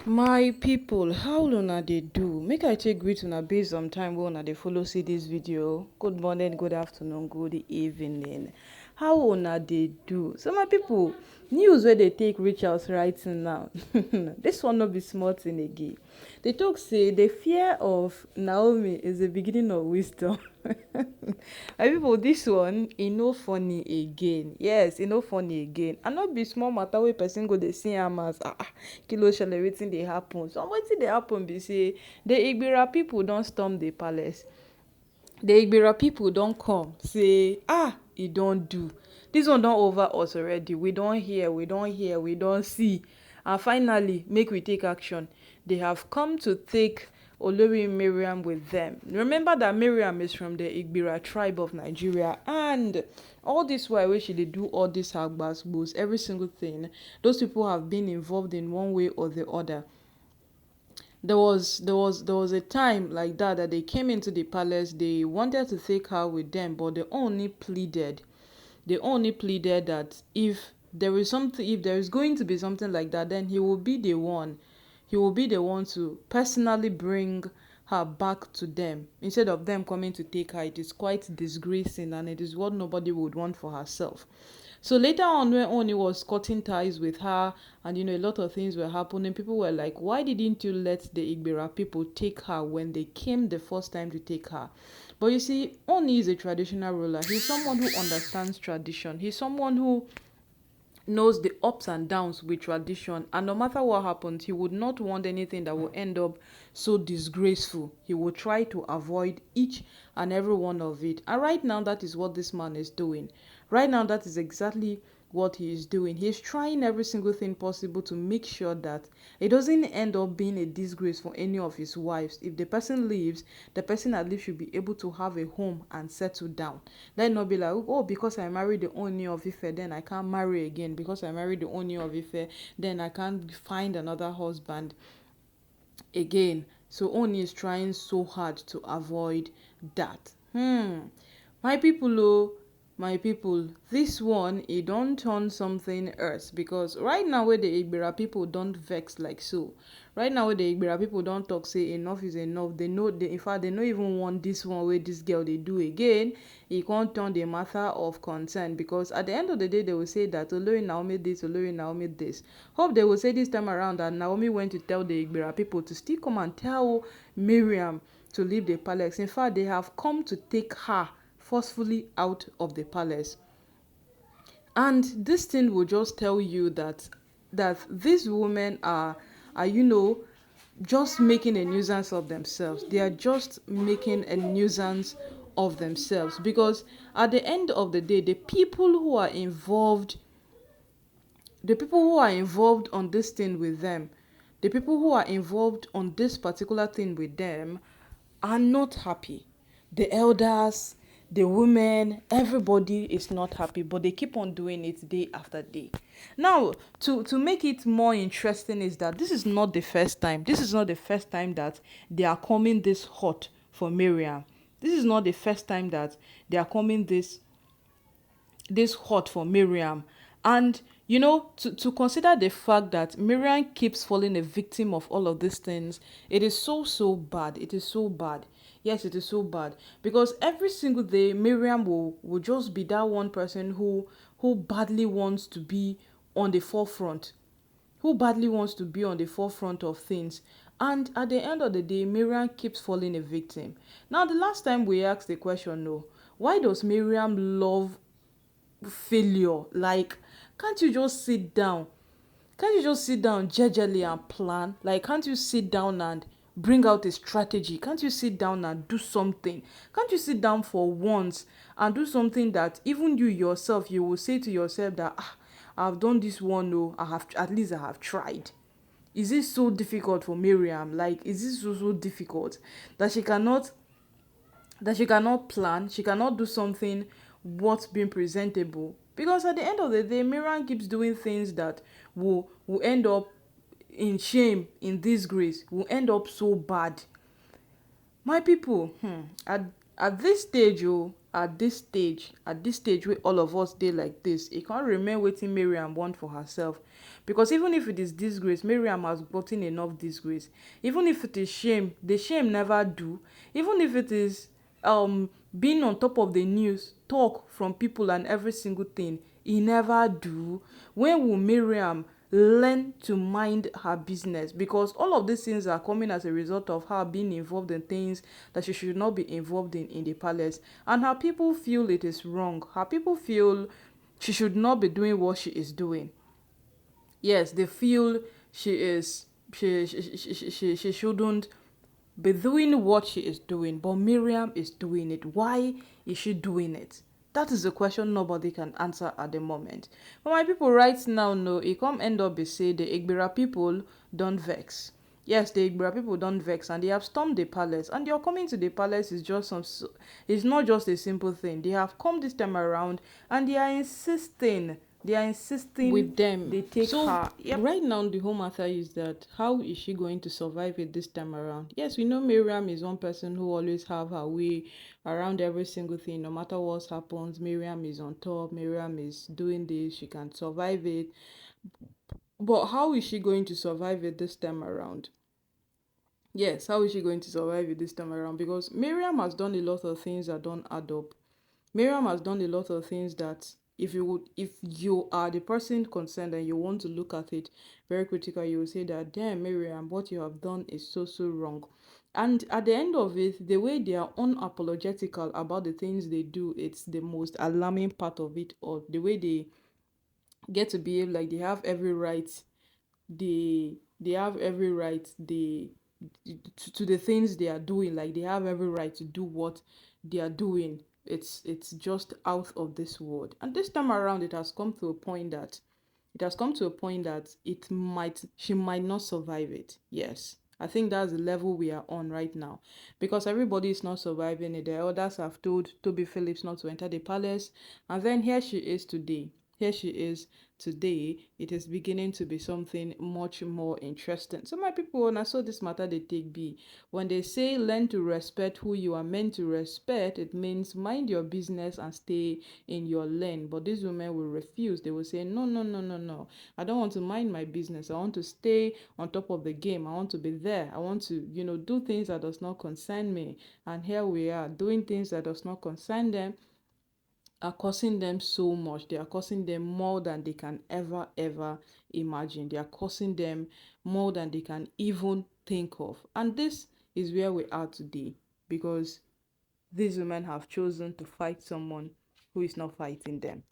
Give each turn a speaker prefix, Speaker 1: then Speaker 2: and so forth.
Speaker 1: My people, how una dey do? Make I take greet una based on time wey una dey follow see this video. Good morning, good afternoon, good evening. How una dey do? So my people, news wey dey take reach us right now. This one no be small thing again. They talk say the fear of Naomi is the beginning of wisdom. My people, this one e no funny again. Yes, e no funny again. And not be small matter wey person go dey see am as kilo shele wetin dey happen. So wetin dey happen be say the egbira people don storm the palace. The egbira people don come say e don do. This one don over us already. We don hear, we don see. And finally, make we take action. They have come to take Olori Miriam with them. Remember that Miriam is from the Egbira tribe of Nigeria, and all this while wey she dey do all this agbasgbos, every single thing, those people have been involved in one way or the other. There was a time like that they came into the palace. They wanted to take her with them, but they only pleaded. They only pleaded that if there is going to be something like that, then he will be the one. He will be the one to personally bring her back to them instead of them coming to take her. It is quite disgracing, and it is what nobody would want for herself. So later on, when Ooni was cutting ties with her, and a lot of things were happening, people were like, why didn't you let the Egbira people take her when they came the first time to take her? But you see, Ooni is a traditional ruler. He's someone who understands tradition. He's someone who knows the ups and downs with tradition, and no matter what happens, he would not want anything that will end up so disgraceful. He will try to avoid each and every one of it. And right now, that is what this man is doing. Right now, that is exactly what he is doing. He's trying every single thing possible to make sure that it doesn't end up being a disgrace for any of his wives. If the person leaves, the person at least should be able to have a home and settle down. Let not be like, oh, because I married the Ooni of Ife, then I can't marry again. Because I married the Ooni of Ife, then I can't find another husband again. So Ooni is trying so hard to avoid that. My people, my people, this one, it don't turn something else, because right now where the Egbira people don't vex like so. Right now where the Egbira people don't talk say enough is enough. They know, in fact, they don't even want this one where this girl they do again. It can't turn the matter of concern, because at the end of the day, they will say that Olori Naomi this, Olori Naomi this. Hope they will say this time around that Naomi went to tell the Egbira people to still come and tell Miriam to leave the palace. In fact, they have come to take her forcefully out of the palace. And this thing will just tell you that these women are just making a nuisance of themselves. They are just making a nuisance of themselves, because at the end of the day, the people who are involved on this thing with them, the people who are involved on this particular thing with them are not happy. The elders, the women, everybody is not happy, but they keep on doing it day after day. Now, to make it more interesting is that this is not the first time. This is not the first time that they are coming this hot for Miriam. This is not the first time that they are coming this hot for Miriam. And to consider the fact that Miriam keeps falling a victim of all of these things, it is so bad. It is so bad. Yes, it is so bad, because every single day Miriam will just be that one person who badly wants to be on the forefront, of things. And at the end of the day, Miriam keeps falling a victim. Now, the last time we asked the question, why does Miriam love failure? Like, can't you just sit down? Can't you just sit down jejely and plan? Like, can't you sit down and bring out a strategy? Can't you sit down and do something? Can't you sit down for once and do something that even you yourself, you will say to yourself that I've done this one, at least I have tried. Is it so difficult for Miriam? Like, is this so difficult that she cannot plan, she cannot do something worth being presentable? Because at the end of the day, Miriam keeps doing things that will end up in shame, in disgrace, will end up so bad. My people, at this stage, at this stage where all of us dey like this, e can't remain wetin Miriam want for herself. Because even if it is disgrace, Miriam has gotten enough disgrace. Even if it is shame, the shame never do. Even if it is being on top of the news, talk from people and every single thing, e never do. When will Miriam learn to mind her business? Because all of these things are coming as a result of her being involved in things that she should not be involved in the palace, and her people feel it is wrong. Her people feel she should not be doing what she is doing. Yes, they feel she shouldn't be doing what she is doing, but Miriam is doing it. Why is she doing it? That is the question nobody can answer at the moment. But my people right now know it come end up be say the egbira people don't vex. Yes, the egbira people don't vex, and they have stormed the palace, and your coming to the palace is just it's not just a simple thing. They have come this time around and they are insisting with them. They take her. Yep. Right now, the whole matter is that how is she going to survive it this time around? Yes, we know Miriam is one person who always have her way around every single thing. No matter what happens, Miriam is on top. Miriam is doing this. She can survive it. But how is she going to survive it this time around? Yes, how is she going to survive it this time around? Because Miriam has done a lot of things that don't add up. Miriam has done a lot of things that if you are the person concerned and you want to look at it very critically, you will say that, damn, Miriam, what you have done is so wrong. And at the end of it, the way they are unapologetical about the things they do, it's the most alarming part of it all. The way they get to behave like they have every right, they have every right, to the things they are doing, like they have every right to do what they are doing. It's just out of this world. And this time around, it has come to a point that she might not survive it. Yes, I think that's the level we are on right now, because everybody is not surviving it. The elders have told Tobi Phillips not to enter the palace, and then here she is today. It is beginning to be something much more interesting. So my people, when I saw this matter, they take be. When they say learn to respect who you are meant to respect, it means mind your business and stay in your lane. But these women will refuse. They will say, no, no, no, no, no. I don't want to mind my business. I want to stay on top of the game. I want to be there. I want to, do things that does not concern me. And here we are doing things that does not concern them, are causing them so much. They are causing them more than they can ever imagine. They are causing them more than they can even think of. And this is where we are today, because these women have chosen to fight someone who is not fighting them.